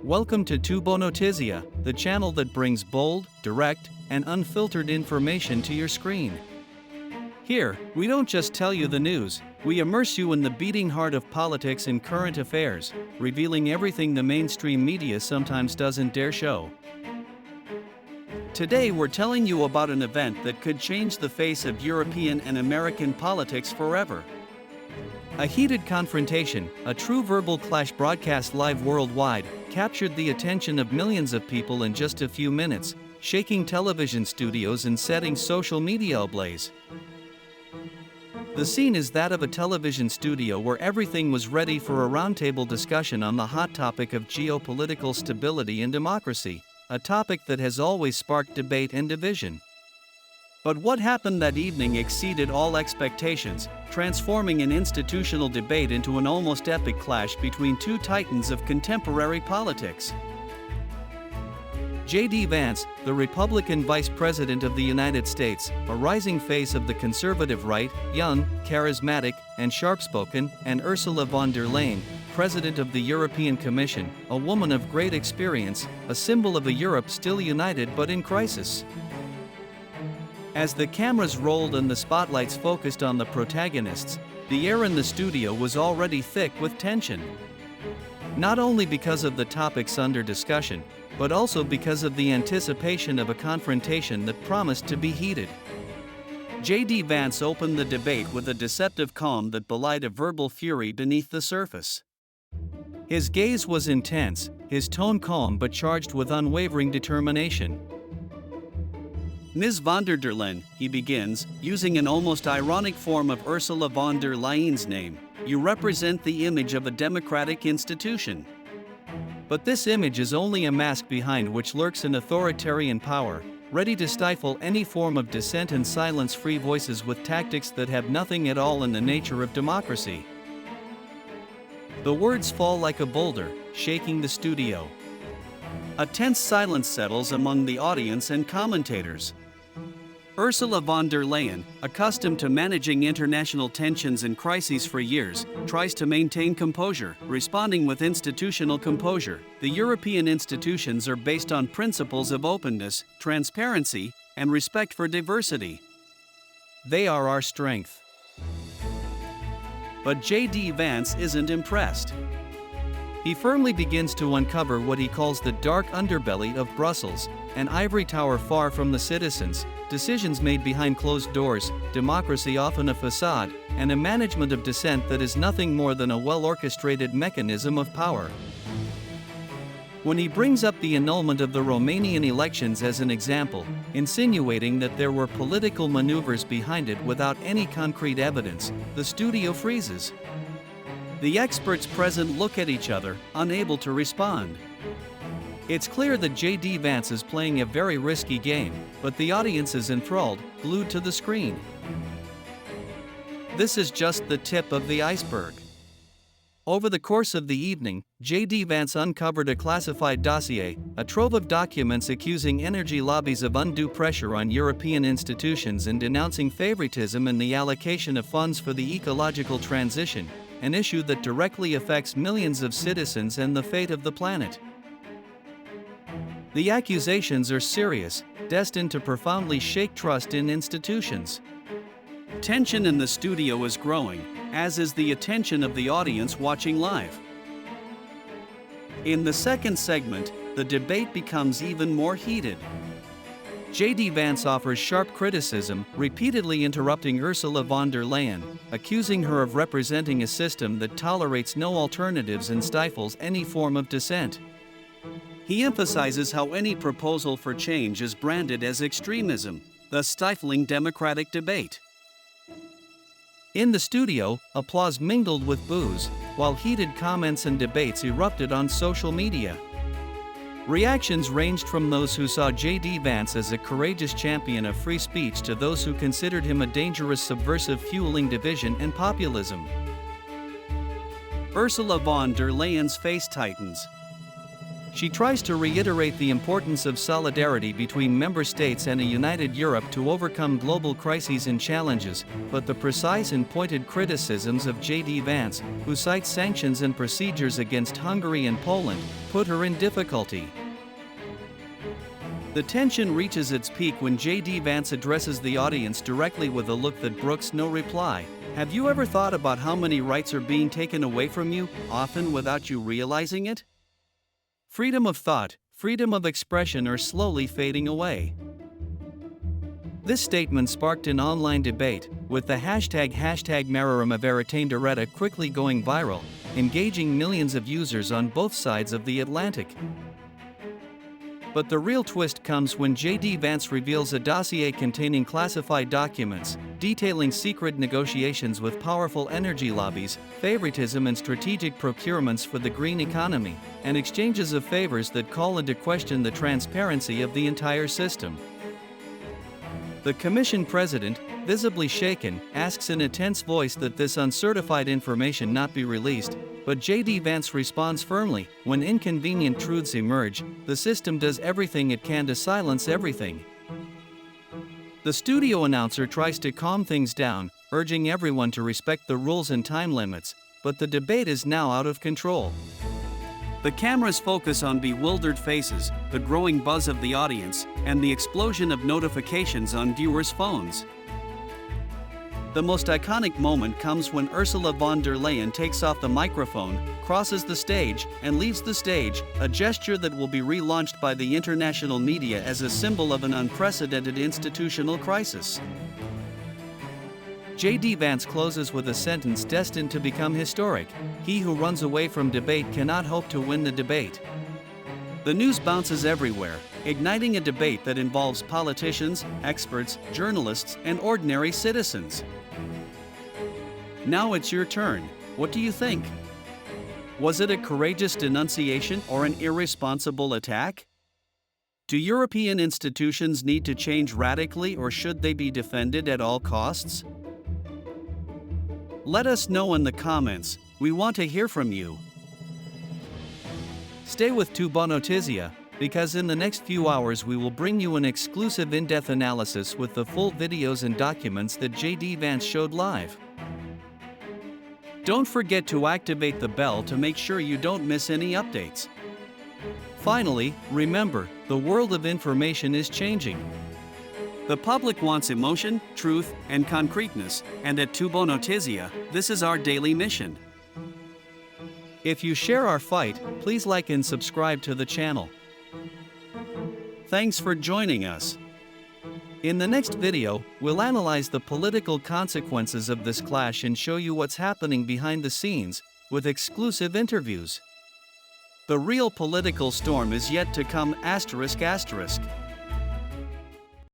Welcome to TuboNotizia, the channel that brings bold, direct, and unfiltered information to your screen. Here, we don't just tell you the news, we immerse you in the beating heart of politics and current affairs, revealing everything the mainstream media sometimes doesn't dare show. Today we're telling you about an event that could change the face of European and American politics forever. A heated confrontation, a true verbal clash broadcast live worldwide, captured the attention of millions of people in just a few minutes, shaking television studios and setting social media ablaze. The scene is that of a television studio where everything was ready for a roundtable discussion on the hot topic of geopolitical stability and democracy, a topic that has always sparked debate and division. But what happened that evening exceeded all expectations, transforming an institutional debate into an almost epic clash between two titans of contemporary politics. J.D. Vance, the Republican Vice President of the United States, a rising face of the conservative right, young, charismatic, and sharp-spoken, and Ursula von der Leyen, President of the European Commission, a woman of great experience, a symbol of a Europe still united but in crisis. As the cameras rolled and the spotlights focused on the protagonists, the air in the studio was already thick with tension. Not only because of the topics under discussion, but also because of the anticipation of a confrontation that promised to be heated. J.D. Vance opened the debate with a deceptive calm that belied a verbal fury beneath the surface. His gaze was intense, his tone calm but charged with unwavering determination. Ms. von der Leyen, he begins, using an almost ironic form of Ursula von der Leyen's name, you represent the image of a democratic institution. But this image is only a mask behind which lurks an authoritarian power, ready to stifle any form of dissent and silence free voices with tactics that have nothing at all in the nature of democracy. The words fall like a boulder, shaking the studio. A tense silence settles among the audience and commentators. Ursula von der Leyen, accustomed to managing international tensions and crises for years, tries to maintain composure, responding with institutional composure. The European institutions are based on principles of openness, transparency, and respect for diversity. They are our strength. But J.D. Vance isn't impressed. He firmly begins to uncover what he calls the dark underbelly of Brussels, an ivory tower far from the citizens, decisions made behind closed doors, democracy often a facade, and a management of dissent that is nothing more than a well-orchestrated mechanism of power. When he brings up the annulment of the Romanian elections as an example, insinuating that there were political maneuvers behind it without any concrete evidence, the studio freezes. The experts present look at each other, unable to respond. It's clear that J.D. Vance is playing a very risky game, but the audience is enthralled, glued to the screen. This is just the tip of the iceberg. Over the course of the evening, J.D. Vance uncovered a classified dossier, a trove of documents accusing energy lobbies of undue pressure on European institutions and denouncing favoritism in the allocation of funds for the ecological transition, an issue that directly affects millions of citizens and the fate of the planet. The accusations are serious, destined to profoundly shake trust in institutions. Tension in the studio is growing, as is the attention of the audience watching live. In the second segment, the debate becomes even more heated. J.D. Vance offers sharp criticism, repeatedly interrupting Ursula von der Leyen, accusing her of representing a system that tolerates no alternatives and stifles any form of dissent. He emphasizes how any proposal for change is branded as extremism, thus stifling democratic debate. In the studio, applause mingled with boos, while heated comments and debates erupted on social media. Reactions ranged from those who saw J.D. Vance as a courageous champion of free speech to those who considered him a dangerous subversive fueling division and populism. Ursula von der Leyen's face tightens. She tries to reiterate the importance of solidarity between member states and a united Europe to overcome global crises and challenges, but the precise and pointed criticisms of J.D. Vance, who cites sanctions and procedures against Hungary and Poland, put her in difficulty. The tension reaches its peak when J.D. Vance addresses the audience directly with a look that brooks no reply. Have you ever thought about how many rights are being taken away from you, often without you realizing it? Freedom of thought, freedom of expression are slowly fading away. This statement sparked an online debate, with the hashtag #MaraRamaVeritanDiretta quickly going viral, engaging millions of users on both sides of the Atlantic. But the real twist comes when J.D. Vance reveals a dossier containing classified documents, detailing secret negotiations with powerful energy lobbies, favoritism and strategic procurements for the green economy, and exchanges of favors that call into question the transparency of the entire system. The Commission President, visibly shaken, asks in a tense voice that this uncertified information not be released, but J.D. Vance responds firmly, when inconvenient truths emerge, the system does everything it can to silence everything. The studio announcer tries to calm things down, urging everyone to respect the rules and time limits, but the debate is now out of control. The cameras focus on bewildered faces, the growing buzz of the audience, and the explosion of notifications on viewers' phones. The most iconic moment comes when Ursula von der Leyen takes off the microphone, crosses the stage, and leaves the stage, a gesture that will be relaunched by the international media as a symbol of an unprecedented institutional crisis. J.D. Vance closes with a sentence destined to become historic: "He who runs away from debate cannot hope to win the debate." The news bounces everywhere, igniting a debate that involves politicians, experts, journalists, and ordinary citizens. Now it's your turn. What do you think? Was it a courageous denunciation or an irresponsible attack? Do European institutions need to change radically, or should they be defended at all costs? Let us know in the comments. We want to hear from you. Stay with TuboNotizia, because in the next few hours we will bring you an exclusive in-depth analysis with the full videos and documents that J.D. Vance showed live. Don't forget to activate the bell to make sure you don't miss any updates. Finally, remember, the world of information is changing. The public wants emotion, truth, and concreteness, and at TuboNotizia, this is our daily mission. If you share our fight, please like and subscribe to the channel. Thanks for joining us. In the next video, we'll analyze the political consequences of this clash and show you what's happening behind the scenes, with exclusive interviews. The real political storm is yet to come ***.